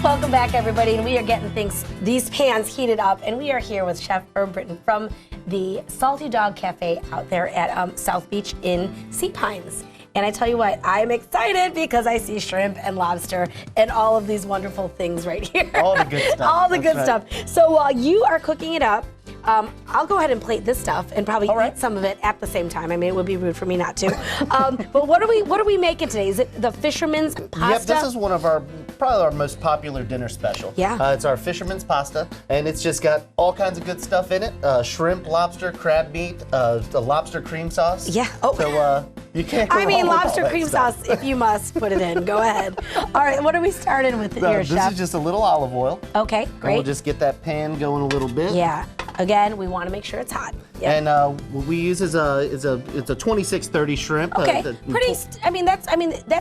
Welcome back, everybody, and we are getting these pans heated up, and we are here with Chef Herb Britton from the Salty Dog Cafe out there at South Beach in Sea Pines. And I tell you what, I'm excited because I see shrimp and lobster and all of these wonderful things right here. All the good stuff. All the good stuff. So while you are cooking it up, I'll go ahead and plate this stuff and probably eat some of it at the same time. I mean, it would be rude for me not to. But what are we making today? Is it the fisherman's pasta? Yep, this is one of probably our most popular dinner special. Yeah. It's our fisherman's pasta, and it's just got all kinds of good stuff in it. Shrimp, lobster, crab meat, the lobster cream sauce. Yeah. Oh. So you can't go I mean, wrong with lobster all that cream stuff. sauce, if you must, put it in. Go ahead. All right, what are we starting with here, This Chef? is just a little olive oil. Okay, And great. we'll just get that pan going a little bit. Yeah. Again, we want to make sure it's hot. Yep. And what we use is it's a 2630 shrimp. Okay, I mean that's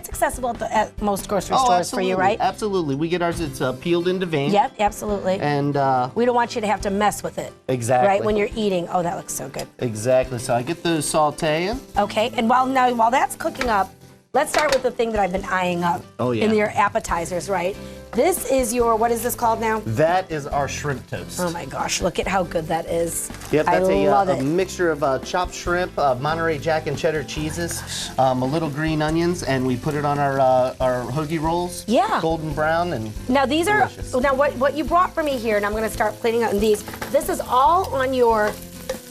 accessible at most grocery stores for you, right? Absolutely. We get ours. It's peeled into vein. Yep, absolutely. And we don't want you to have to mess with it. Exactly. Right when you're eating. Oh, that looks so good. Exactly. So I get those sauteing. Okay, and while that's cooking up, let's start with the thing that I've been eyeing up. Oh, yeah. In your appetizers, right? This is your, what is this called now? That is our shrimp toast. Oh my gosh, look at how good that is. Yep, that's I love a it. mixture of chopped shrimp, Monterey Jack and cheddar cheeses, a little green onions, and we put it on our hoagie rolls. Yeah. Golden brown and Now these delicious. are, now what you brought for me here, and I'm gonna start plating out in these, this is all on your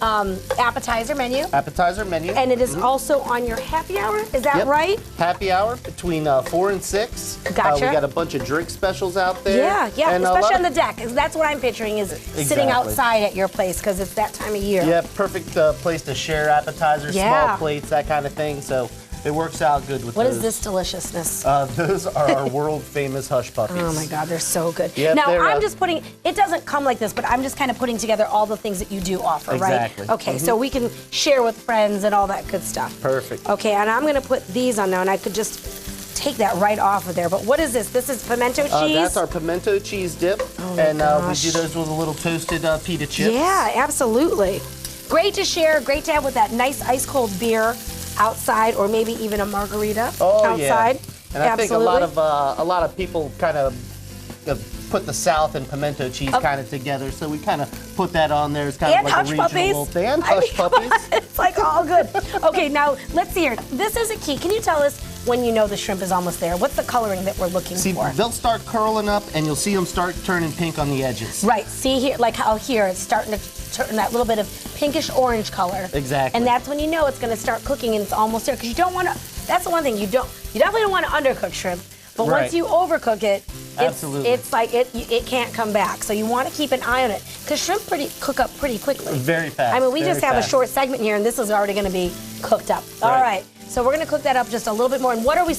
appetizer menu. Appetizer menu. And it is also on your happy hour, is that Yep. right? Happy hour between 4 and 6. Gotcha. We got a bunch of drink specials out there. Yeah, yeah, and especially on the deck. That's what I'm picturing is sitting Exactly. outside at your place because it's that time of year. Yeah, perfect place to share appetizers, Yeah. small plates, that kind of thing. So it works out good with What those. is this deliciousness? Those are our world famous hush puppies. Oh my God, they're so good. Yep, now they're, I'm just putting, it doesn't come like this, but I'm just kind of putting together all the things that you do offer, Exactly. right? Okay, so we can share with friends and all that good stuff. Perfect. Okay, and I'm gonna put these on now, and I could just take that right off of there. But what is this? This is pimento cheese? That's our pimento cheese dip, Oh my and we gosh. do those with a little toasted pita chips. Yeah, absolutely. Great to share, great to have with that nice ice cold beer outside, or maybe even a margarita outside. Yeah. And I think Absolutely. a lot of people kind of put the South and pimento cheese kind of together, so we kind of put that on there as kind And of like hush a regional puppies. little thing. And I mean, hush puppies. It's like all good. Okay, now let's see here. This is a key. Can you tell us when you know the shrimp is almost there? What's the coloring that we're looking See, for? they'll start curling up, and you'll see them start turning pink on the edges. Right. See here, like how here it's starting to turn that little bit of pinkish orange color. Exactly. And that's when you know it's going to start cooking and it's almost there, because you don't want to. That's the one thing you definitely don't want to undercook shrimp. But Right. once you overcook it, Absolutely. it's like it can't come back. So you want to keep an eye on it, because shrimp cook up pretty quickly. Very fast. I mean, we very just have fast. a short segment here, and this is already going to be cooked up. All right. So we're going to cook that up just a little bit more. And what are we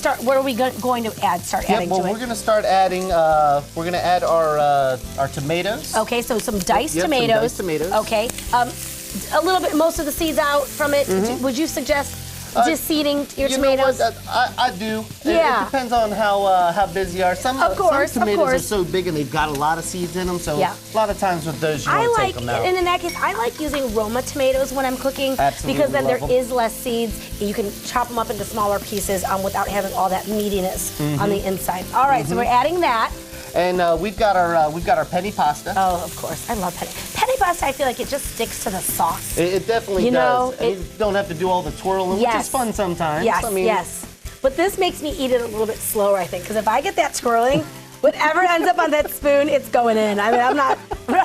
going to add? Start adding well, to it. we're going to start adding. We're going to add our tomatoes. Okay, so some diced Yep, some tomatoes. diced tomatoes. Okay, a little bit, most of the seeds out from it. Would you suggest just seeding your tomatoes? Know what? I do. Yeah. It depends on how busy you are. Some tomatoes are so big and they've got a lot of seeds in them. So Yeah. a lot of times with those, you want to take them out. And in that case, I like using Roma tomatoes when I'm cooking. Absolutely because then there love 'em. is less seeds. You can chop them up into smaller pieces without having all that meatiness on the inside. All right, so we're adding that. And we've got our penny pasta. Oh, of course, I love penny pasta. I feel like it just sticks to the sauce. It definitely You know, does. And you don't have to do all the twirling, which is fun sometimes. Yes, I mean, yes. But this makes me eat it a little bit slower, I think, because if I get that twirling, whatever ends up on that spoon, it's going in. I mean, I'm not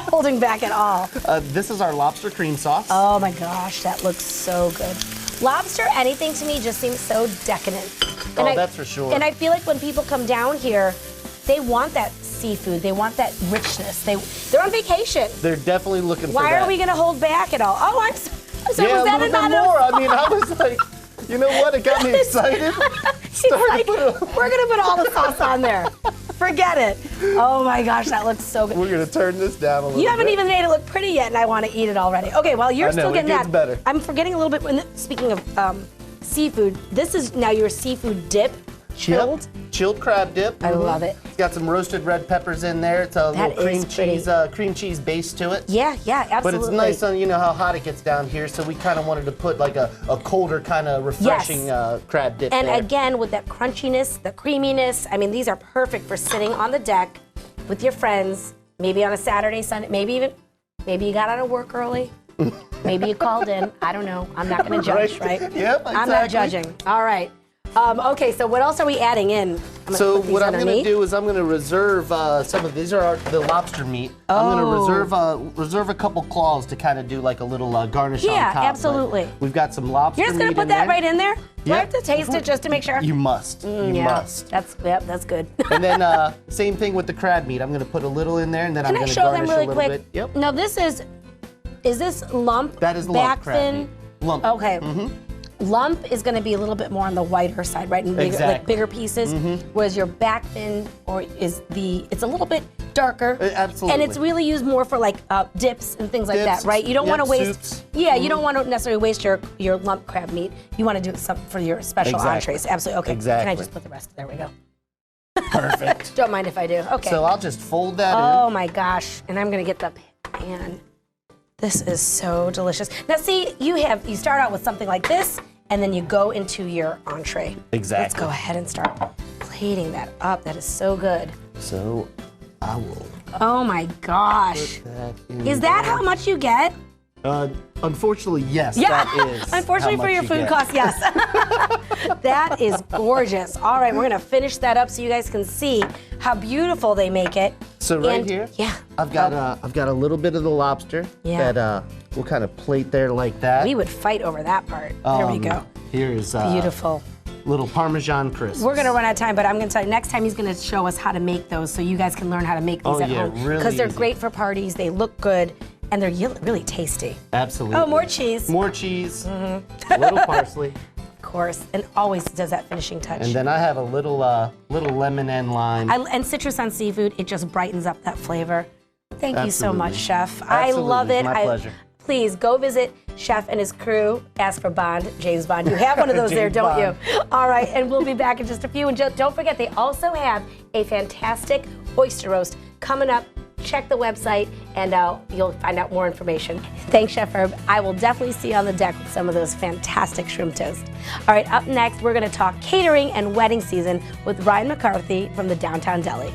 holding back at all. This is our lobster cream sauce. Oh my gosh, that looks so good. Lobster, anything to me just seems so decadent. That's for sure. And I feel like when people come down here, they want that seafood. They want that richness. They're on vacation. They're definitely looking for that. Why are we going to hold back at all? Oh, I'm sorry. Yeah, Was that a little bit not more. I mean, I was like, you know what? It got me excited. She's like, we're going to put all the sauce on there. Forget it. Oh my gosh, that looks so good. We're going to turn this down a little bit. You haven't even made it look pretty yet, and I want to eat it already. Okay, well, you're still getting that. Better. I'm forgetting a little bit. Speaking of seafood, this is now your seafood dip. Chilled? Yep. Chilled crab dip. I love it. It's got some roasted red peppers in there. It's a little cream cheese base to it. Yeah, yeah, absolutely. But it's nice on, you know how hot it gets down here, so we kind of wanted to put like a colder kind of refreshing crab dip And there. again, with that crunchiness, the creaminess, I mean, these are perfect for sitting on the deck with your friends, maybe on a Saturday, Sunday, maybe you got out of work early. Maybe you called in. I don't know. I'm not going to judge, right? Yep, exactly. I'm not judging. All right. Okay, so what else are we adding in? So what I'm going to do is I'm going to reserve some of these are the lobster meat. I'm going to reserve a couple claws to kind of do like a little garnish on top. Yeah, absolutely. But we've got some lobster meat. You're just going to put that right in there? Do I have to Yep. taste it just to make sure? You must. You must. That's good. And then same thing with the crab meat. I'm going to put a little in there, and then I'm going to Can I show garnish them really a little quick? bit. Yep. Now this is this lump? That is lump back crab fin? meat. Lump. Okay. Lump is going to be a little bit more on the whiter side, right? And bigger, like bigger pieces. Whereas your back fin it's a little bit darker. Absolutely. And it's really used more for like dips and things like that, right? You don't want to waste. Soups. Yeah, you don't want to necessarily waste your lump crab meat. You want to do it for your special entrees. Absolutely. Okay. Exactly. Can I just put the rest? There we go. Perfect. Don't mind if I do. Okay. So I'll just fold that Oh in. my gosh. And I'm going to get the pan. This is so delicious. Now see, you start out with something like this, and then you go into your entree. Exactly. Let's go ahead and start plating that up. That is so good. So I will Oh my gosh. put that in Is that there. how much you get? Unfortunately, yes, Yeah. that is. Unfortunately how for much your you food get. costs, yes. That is gorgeous. All right, we're gonna finish that up so you guys can see how beautiful they make it. So right And- here, Yeah. I've got a little bit of the lobster that we'll kind of plate there like that. We would fight over that part. There we go. Here's Beautiful. little Parmesan crisps. We're gonna run out of time, but I'm gonna tell you, next time he's gonna show us how to make those so you guys can learn how to make these Oh, at yeah, home. really Because they're easy. great for parties, they look good, and they're really tasty. Absolutely. Oh, more cheese. More cheese. A little parsley. Of course, and always does that finishing touch. And then I have a little lemon and lime. And citrus on seafood, it just brightens up that flavor. Thank you so much, Absolutely. Chef. I love it. My pleasure. Please go visit Chef and his crew. Ask for Bond, James Bond. You have one of those there, James don't Bond. you? All right, and we'll be back in just a few. And don't forget, they also have a fantastic oyster roast coming up. Check the website, and you'll find out more information. Thanks, Chef Herb. I will definitely see you on the deck with some of those fantastic shrimp toast. All right, up next, we're going to talk catering and wedding season with Ryan McCarthy from the Downtown Deli.